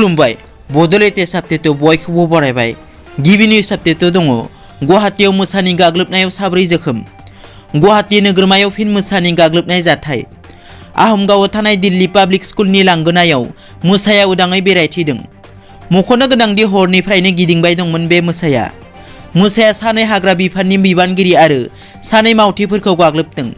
खुलुमबाय बड'लेण्ड साबटेटआव बयखौबो बरायबाय। गिबि निउस आपडेटआव दङ गुवाहाटीयाव मोसानि गाग्लोबनायाव 4 जोखोम। गुवाहाटी नोगोरमायाव फिन मोसानि गाग्लोबनाय जाथाय। आहमगावआव थानाय दिल्ली पाब्लिक स्कुलनि लांगोनायाव मोसाया उदाङै बेरायथिदों। मख'नो गोनांदि हरनिफ्रायनो गिदिंबाय दंमोन बे मोसाया। मोसाया सानै हाग्रा बिफाननि बिबानगिरि आरो सानै मावथिफोरखौ गाग्लोबदों।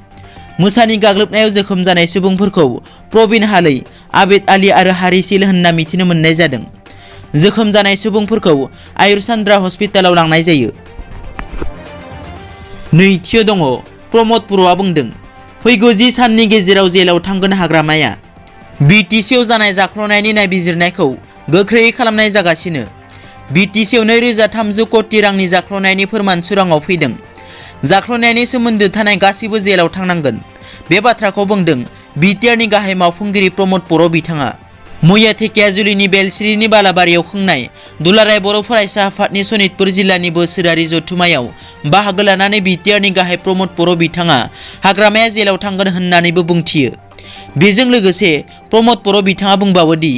मोसानि गाग्लोबनायाव जोखोम जानाय सुबुंफोरखौ प्रबिन हालै, आबेद आली आरो हारिसिल होनना मिथिनो मोननाय जादों। जोखोम जानाय सुबुंफोरखौ आयुरसान्द्रा हस्पिटालाव लांनाय जायो। नैथियाव दङ प्रमद बर'आ बुंदों फैगौ 10 साननि गेजेराव जेलाव थांगोन हाग्रामाया। बिटिसिआव जानाय जाख्ल'नायनि नायबिजिरनायखौ गोख्रैयै खालामनाय जागासिनो। बिटिसिआव 2300 कोटी रांनि जाख्ल'नायनि फोरमान सुराङाव फैदों। जाख्ल'नायनि सोमोन्दो थानाय गासैबो जेलाव थांनांगोन। बे बाथ्राखौ बुंदों BTRनि गाहाय मावफुंगिरि प्रमद बर' बिथाङा। मैया धेकियाजुलिनि बेलस्रिनि बालाबारियाव खुंनाय दुलाराय बर' फरायसा आफादनि सनितपुर जिल्लानि बोसोरारि जथुमायाव बाहागो लानानै BTRनि गाहाय प्रमद बर' बिथाङा हाग्रामाया जेलाव थांगोन होननानैबो बुंथियो। बेजों लोगोसे प्रमद बर' बिथाङा बुंबावोदि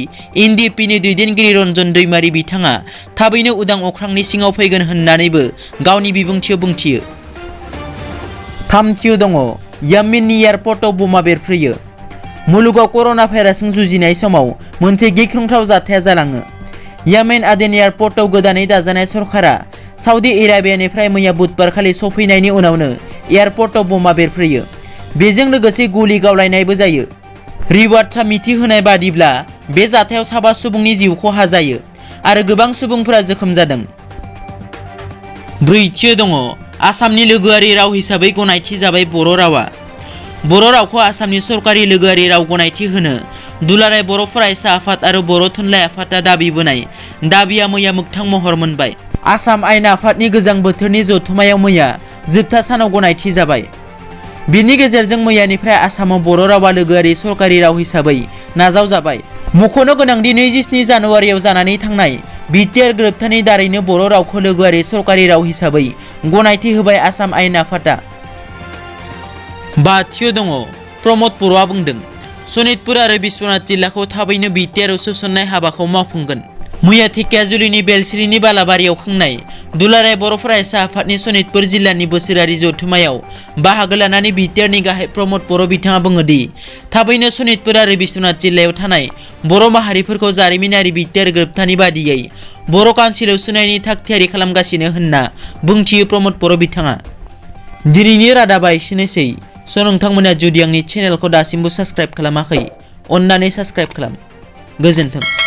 NDPनि दैदेनगिरि रन्जन दैमारि बिथाङा थाबैनो उदां अख्रांनि सिङाव फैगोन होननानैबो गावनि बिबुंथियाव बुंथियो। थामथियाव दङ यामेननि एयारपर्टआव बमा बेरफ्रोयो। मुलुगाव कर'ना भाइरासजों जुजिनाय समाव मोनसे गिख्रंथाव जाथाया जालाङो। यामेन आदेन एयारपर्टआव गोदानै दाजानाय सरकारा साउदी एराबियानिफ्राय मैया बुधबारखालि सफैनायनि उनावनो एयारपर्टआव बमा बेरफ्रोयो। बेजों लोगोसे गुलि गावलायनायबो जायो। रिवार्डसआ मिथिहोनाय बादिब्ला बे जाथायाव 7 सुबुंनि जिउ खहा जायो आरो गोबां सुबुंफोरा जोखोम जादों। ब्रैथियाव दङ आसामनि लोगोआरि राव हिसाबै गनायथि जाबाय बर' रावा। बर' रावखौ आसामनि सरकारि लोगोआरि राव गनायथि होनो दुलाराय बर' फरायसा आफाद आरो बर' थुनलाइ आफादा दाबि बोनाय दाबिया मैया मोगथां महर मोनबाय। आसाम आयेन आफादनि गोजां बोथोरनि जथुमायाव मैया जोबथा सानाव गनायथि जाबाय। बिनि गेजेरजों मैयानिफ्राय आसामाव बर' रावा लोगोआरि सरकारि राव हिसाबै नाजावजाबाय। मख'नो गोनांदि 27 जानुवारियाव जानानै थांनाय BTR गोरोबथानि दारैनो बर' रावखौ लोगोआरि सरकारि राव हिसाबै गनायथि होबाय आसाम आयेन आफादा। बाथियाव दङ प्रमद बर'आ बुंदों सनितपुर आरो बिश्वनाथ जिल्लाखौ थाबैनो BTR सोसननाय हाबाखौ मावफुंगोन। मैया धेकियाजुलिनि बेलस्रिनि बालाबारियाव खुंनाय दुलाराय बर' फरायसा आफादनि सनितपुर जिल्लानि बोसोरारि जथुमायाव बाहागो लानानै BTRनि गाहाय प्रमद बर' बिथाङा बुङोदि थाबैनो सनितपुर आरो बिश्वनाथ जिल्लायाव थानाय बर' माहारिफोरखौ जारिमिनारि BTR गोरोबथानि बादियै बर' काउन्सिलाव सोनायनि थाग थियारि खालामगासिनो होनना बुंथियो प्रमद बर' बिथाङा। दिनैनि रादाबा एसेनोसै। नोंथांमोना जुदि आंनि चेनेलखौ दासिमबो साबस्क्राइब खालामाखै अन्नानै साबस्क्राइब खालाम। गोजोन्थों।